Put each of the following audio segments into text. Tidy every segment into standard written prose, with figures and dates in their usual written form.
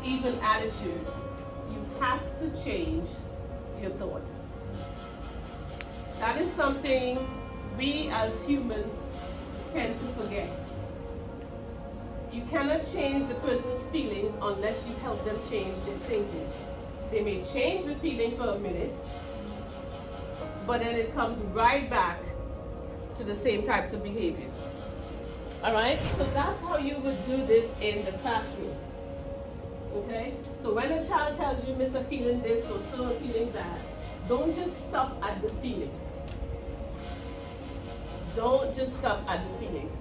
even attitudes, you have to change your thoughts. That is something we as humans tend to forget. You cannot change the person's feelings unless you help them change their thinking. They may change the feeling for a minute, but then it comes right back to the same types of behaviors. All right? So that's how you would do this in the classroom. Okay? So when a child tells you, Miss, I'm feeling this or so I'm feeling that, don't just stop at the feelings. Don't just stop at the feelings.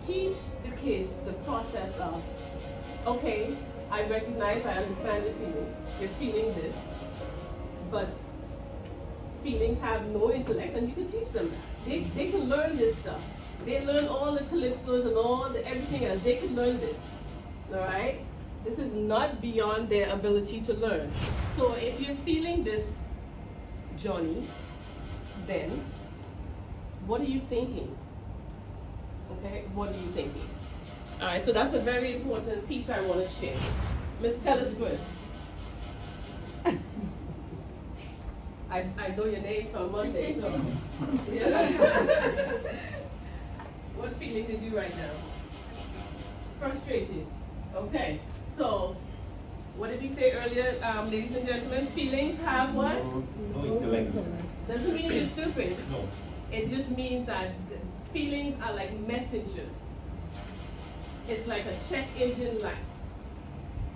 Teach the kids the process of, okay, I recognize, I understand the feeling. You're feeling this, but feelings have no intellect, and you can teach them that. They can learn this stuff. They learn all the calypsos and all the everything else. They can learn this. All right? This is not beyond their ability to learn. So if you're feeling this, Johnny, then what are you thinking? Okay, what are you thinking? All right, so that's a very important piece I want to share. Miss, tell us first. I know your name from Monday, so. Yeah. What feeling did you write down? Frustrated. Okay, so what did we say earlier, ladies and gentlemen? Feelings have what? No intellect. Doesn't mean you're stupid. No. It just means that feelings are like messengers. It's like a check engine light.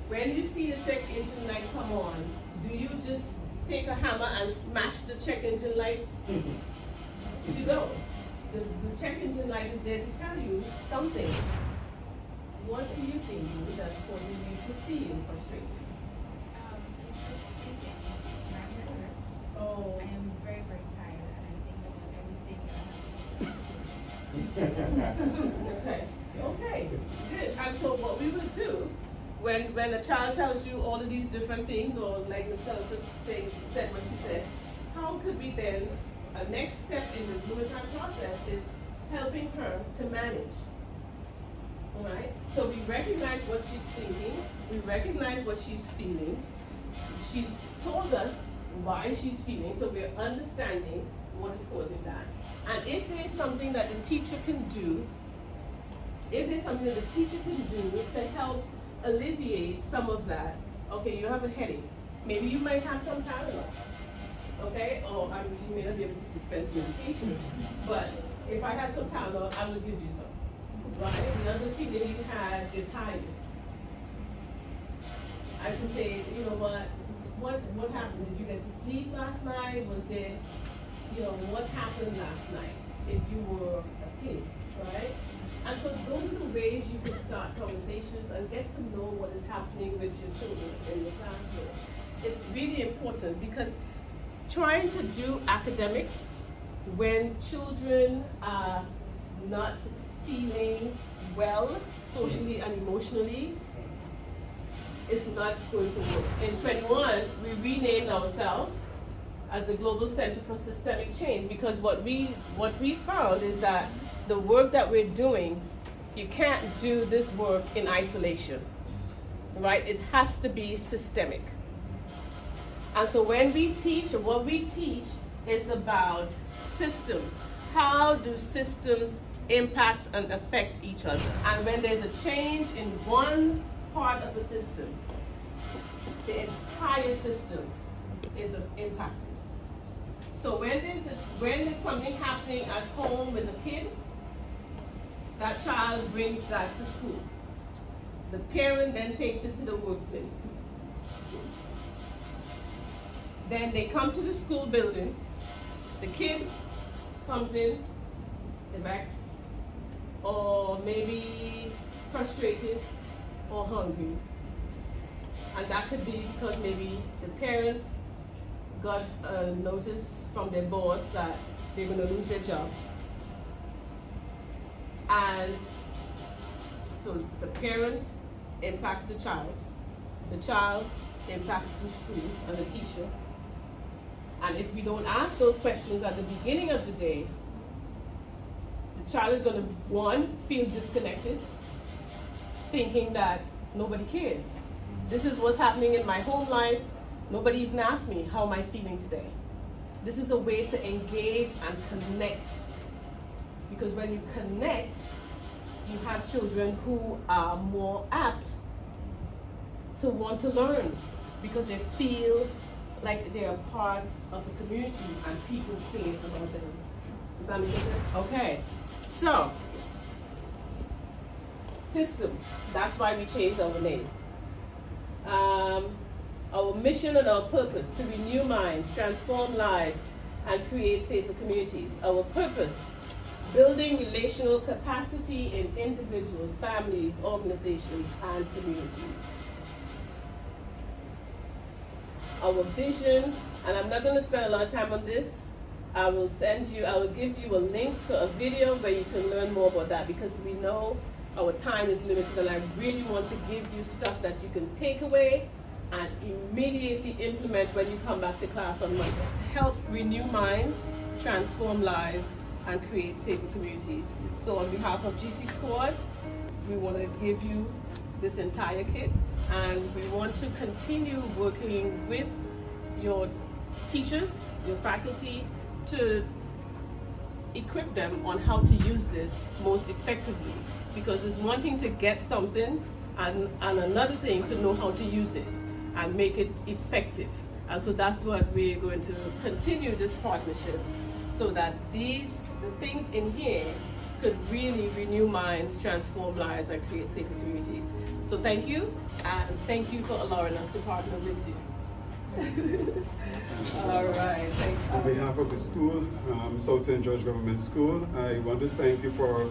When you see the check engine light come on, do you just take a hammer and smash the check engine light? You don't. The check engine light is there to tell you something. What are you thinking that's causing you to feel frustrated? It's just thinking. My head hurts. Oh. I am very, very tired, and I think about everything. Okay. Okay. Good. And so what we would do when a child tells you all of these different things, or like Ms. Telford said what she said, how could we then, a next step in the RUMERTIME process is helping her to manage. All right? So we recognize what she's thinking, we recognize what she's feeling. She's told us why she's feeling, so we're understanding what is causing that. And if there's something that the teacher can do, to help alleviate some of that, okay, you have a headache. Maybe you might have some Tylenol, okay? Or I mean, you may not be able to dispense medication, but if I had some Tylenol, I would give you some. Right? The other feeling you had, you're tired. I can say, you know what happened? Did you get to sleep last night? Was there, what happened last night if you were a kid, right? And so those are the ways you can start conversations and get to know what is happening with your children in the classroom. It's really important because trying to do academics when children are not feeling well socially and emotionally is not going to work. In 21, we renamed ourselves as the Global Center for Systemic Change, because what we found is that the work that we're doing, you can't do this work in isolation, right? It has to be systemic. And so when we teach, or what we teach is about systems. How do systems impact and affect each other? And when there's a change in one part of a system, the entire system is impacted. So when there's something happening at home with a kid, that child brings that to school. The parent then takes it to the workplace. Then they come to the school building. The kid comes in, vexed, or maybe frustrated or hungry. And that could be because maybe the parents got a notice from their boss that they're going to lose their job. And so the parent impacts the child impacts the school and the teacher. And if we don't ask those questions at the beginning of the day, the child is going to, one, feel disconnected, thinking that nobody cares. This is what's happening in my home life. Nobody even asked me, how am I feeling today? This is a way to engage and connect. Because when you connect, you have children who are more apt to want to learn because they feel like they're a part of the community and people care about them. Does that make sense? Okay. So, systems. That's why we changed our name. Our mission and our purpose: to renew minds, transform lives, and create safer communities. Our purpose: building relational capacity in individuals, families, organizations, and communities. Our vision, and I'm not going to spend a lot of time on this. I will give you a link to a video where you can learn more about that, because we know our time is limited and I really want to give you stuff that you can take away and immediately implement when you come back to class on Monday. Help renew minds, transform lives, and create safer communities. So on behalf of GCSCORED, we want to give you this entire kit, and we want to continue working with your teachers, your faculty, to equip them on how to use this most effectively, because it's one thing to get something and another thing to know how to use it and make it effective. And so that's what we're going to continue this partnership, so that the things in here could really renew minds, transform lives, and create safer communities. So thank you, and thank you for allowing us to partner with you. All right, thanks. On behalf of the school, South St. George Government School, I want to thank you for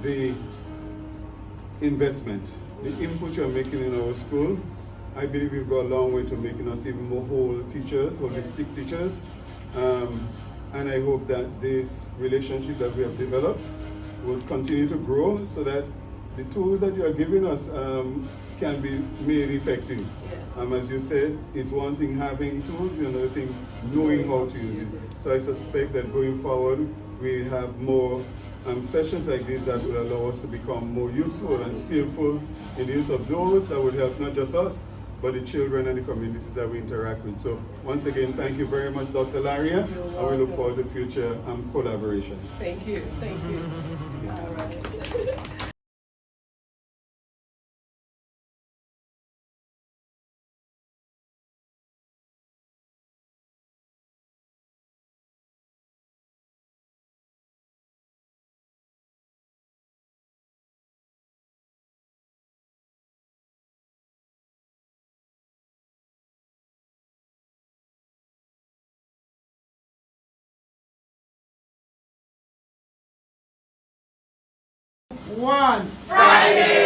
the investment, the input you're making in our school. I believe you've got a long way to making us even more whole teachers, holistic teachers. And I hope that this relationship that we have developed will continue to grow, so that the tools that you are giving us can be made effective. Yes. As you said, it's one thing having tools, another thing knowing how to use it. So I suspect that going forward, we have more sessions like this that will allow us to become more useful and skillful in the use of those that would help not just us, but the children and the communities that we interact with. So once again, thank you very much, Dr. Larrier, and we look forward to future collaboration. Thank you, thank you. All right. One. Friday.